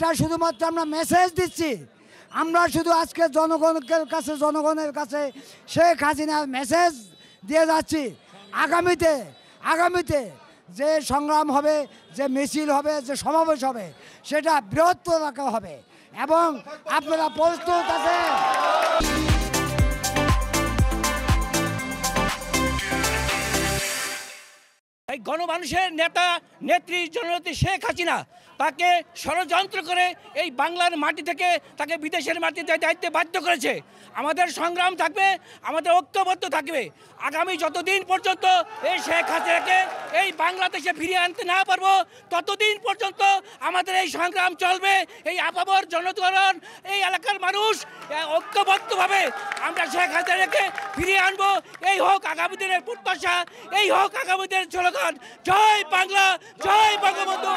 এটা শুধুমাত্র আমরা মেসেজ দিচ্ছি। আমরা শুধু আজকে জনগণের কাছে শেখ হাসিনার মেসেজ দিয়ে যাচ্ছি। আগামীতে যে সংগ্রাম হবে, যে মিছিল হবে, যে সমাবেশ হবে, সেটা বৃহত্তর রাখা হবে এবং আপনারা প্রস্তুত আছেন। এই গণমানুষের নেতা নেত্রী জননেত্রী শেখ হাসিনা তাকে ষড়যন্ত্র করে এই বাংলার মাটি থেকে তাকে বিদেশের মাটিতে দায়িত্বে বাধ্য করেছে। আমাদের সংগ্রাম থাকবে, আমাদের ঐক্যবদ্ধ থাকবে। আগামী যতদিন পর্যন্ত এই শেখ হাসিনাকে এই বাংলাদেশে ফিরিয়ে আনতে না পারবো, ততদিন পর্যন্ত আমাদের এই সংগ্রাম চলবে। এই আপামর জনগণ, এই এলাকার মানুষ ঐক্যবদ্ধভাবে আমরা শেখ হাসিনাকে ফিরিয়ে আনবো। এই হোক আগামী দিনের প্রত্যাশা, এই হোক আগামী দিনের স্লোগান। জয় বাংলা, জয় বঙ্গবন্ধু।